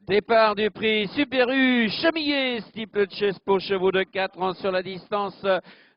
Départ du prix Super U, Chemillé, steeple chase pour chevaux de 4 ans sur la distance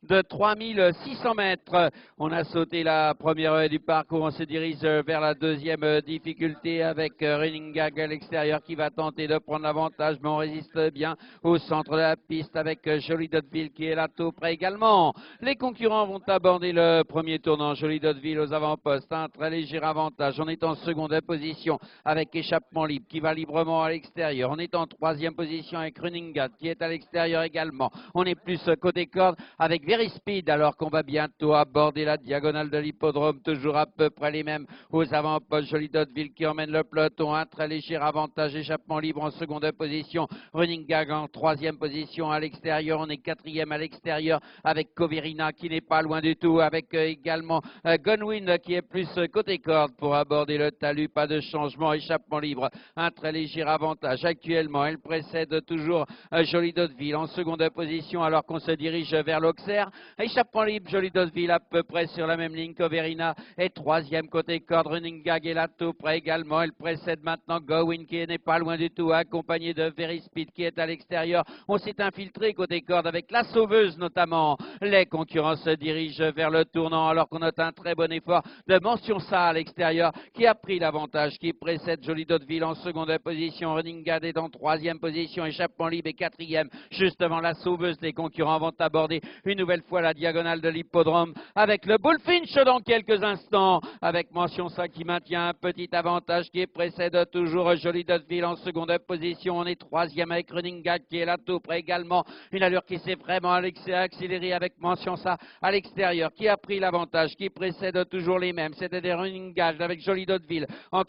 de 3600 mètres. On a sauté la première heure du parcours, on se dirige vers la deuxième difficulté avec Running Gag à l'extérieur qui va tenter de prendre l'avantage, mais on résiste bien au centre de la piste avec Jolie Dotteville qui est là tout près également. Les concurrents vont aborder le premier tournant, Jolie Dotteville aux avant-postes, un très léger avantage. On est en seconde position avec Échappement Libre qui va librement à l'extérieur. On est en troisième position avec Running Gag qui est à l'extérieur également. On est plus côté corde avec Very Speed alors qu'on va bientôt aborder la diagonale de l'hippodrome, toujours à peu près les mêmes aux avant-postes. Jolie Dotteville qui emmène le peloton, un très léger avantage. Échappement Libre en seconde position, Running Gag en troisième position à l'extérieur. On est quatrième à l'extérieur avec Coverina qui n'est pas loin du tout, avec également Gunwin qui est plus côté corde pour aborder le talus. Pas de changement, Échappement Libre, un très léger avantage actuellement. Elle précède toujours Jolie Dotteville en seconde position alors qu'on se dirige vers l'Auxerre. Échappement Libre, Jolie Dotteville à peu près sur la même ligne. Coverina est troisième côté corde. Running Gag est là tout près également. Elle précède maintenant Gowin qui n'est pas loin du tout, accompagné de Very Speed qui est à l'extérieur. On s'est infiltré côté corde avec la Sauveuse notamment. Les concurrents se dirigent vers le tournant alors qu'on note un très bon effort de Mention Ça à l'extérieur qui a pris l'avantage, qui précède Jolie Dotteville en seconde position. Running Gag est en troisième position. Échappement Libre est quatrième juste devant la Sauveuse. Les concurrents vont aborder une nouvelle fois la diagonale de l'hippodrome avec le Bullfinch dans quelques instants, avec Mention Ça qui maintient un petit avantage, qui précède toujours Jolie Dotteville en seconde position. On est troisième avec Running Gag qui est là tout près également, une allure qui s'est vraiment accélérée avec Mention Ça à l'extérieur qui a pris l'avantage, qui précède toujours les mêmes, c'était des Running Gag avec Jolie Dotteville en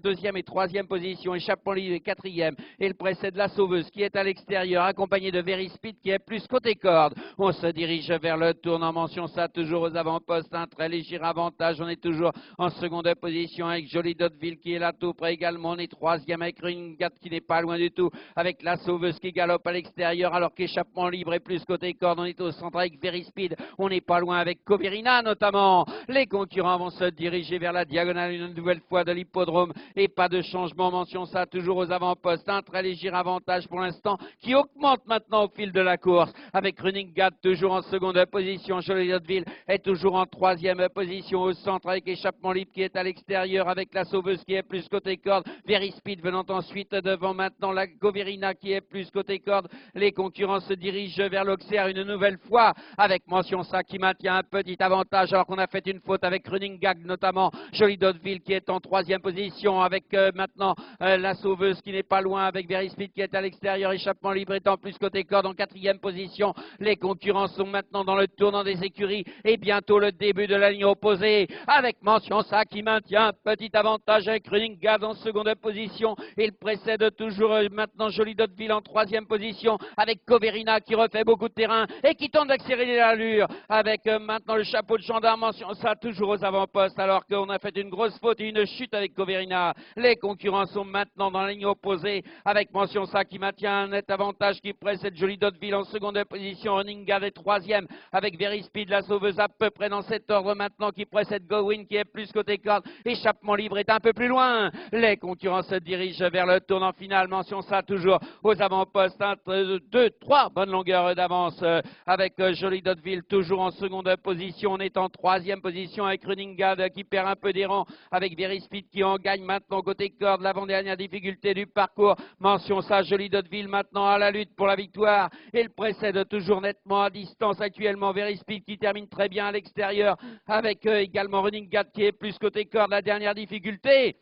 deuxième et troisième position. Échappement Libre est quatrième, et il précède la Sauveuse qui est à l'extérieur, accompagnée de Very Speed qui est plus côté corde. On se dirige vers le tournant. Mention Ça toujours aux avant-postes, un très léger avantage. On est toujours en seconde position avec Jolie Dotteville qui est là tout près également. On est troisième avec Running Gag qui n'est pas loin du tout, avec la Sauveuse qui galope à l'extérieur alors qu'Échappement Libre est plus côté corde. On est au centre avec Very Speed. On n'est pas loin avec Coverina notamment. Les concurrents vont se diriger vers la diagonale une nouvelle fois de l'hippodrome et pas de changement. Mention Ça toujours aux avant-postes, un très léger avantage pour l'instant qui augmente maintenant au fil de la course avec Running Gag toujours en seconde position. Jolie Dotteville est toujours en troisième position au centre avec Échappement Libre qui est à l'extérieur, avec la Sauveuse qui est plus côté corde. Very Speed venant ensuite devant maintenant la Coverina qui est plus côté corde. Les concurrents se dirigent vers l'Auxerre une nouvelle fois avec Mention Ça qui maintient un petit avantage alors qu'on a fait une faute avec Running Gag notamment. Jolie Dotteville qui est en troisième position avec maintenant la Sauveuse qui n'est pas loin avec Very Speed qui est à l'extérieur. Échappement Libre étant plus côté corde en quatrième position. Les concurrents sont maintenant dans le tournant des écuries et bientôt le début de la ligne opposée avec Mention Ça qui maintient un petit avantage avec Running Gag en seconde position. Il précède toujours maintenant Jolie Dotteville en troisième position avec Coverina qui refait beaucoup de terrain et qui tente d'accélérer l'allure avec maintenant le chapeau de gendarme. Mention Ça toujours aux avant-postes alors qu'on a fait une grosse faute et une chute avec Coverina. Les concurrents sont maintenant dans la ligne opposée avec Mention Ça qui maintient un net avantage, qui précède Jolie Dotteville en seconde position. Running Gag est troisième avec Very Speed, la Sauveuse à peu près dans cet ordre maintenant qui précède Gowin qui est plus côté corde. Échappement Libre est un peu plus loin. Les concurrents se dirigent vers le tournant final. Mention Ça toujours aux avant-postes, 2, 3 bonnes longueurs d'avance avec Jolie Dotteville toujours en seconde position. On est en troisième position avec Running Gag qui perd un peu des rangs avec Very Speed qui en gagne maintenant côté corde. L'avant-dernière difficulté du parcours. Mention Ça, Jolie Dotteville maintenant à la lutte pour la victoire. Il précède toujours nettement à distance actuellement Very Speed qui termine très bien à l'extérieur avec également Running Gag qui est plus côté corde. La dernière difficulté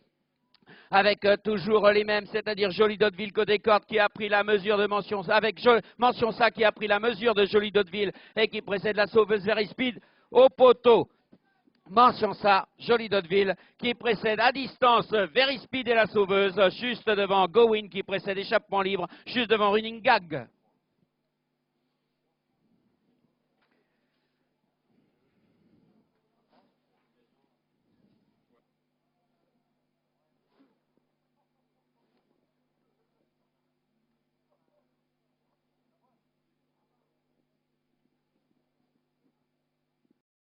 avec toujours les mêmes, c'est-à-dire Jolie Dotteville côté corde qui a pris la mesure de Mention Ça, avec Mention Ça qui a pris la mesure de Jolie Dotteville et qui précède la Sauveuse Very Speed au poteau. Mention Ça, Jolie Dotteville qui précède à distance Very Speed et la Sauveuse, juste devant Gowin qui précède Échappement Libre, juste devant Running Gag.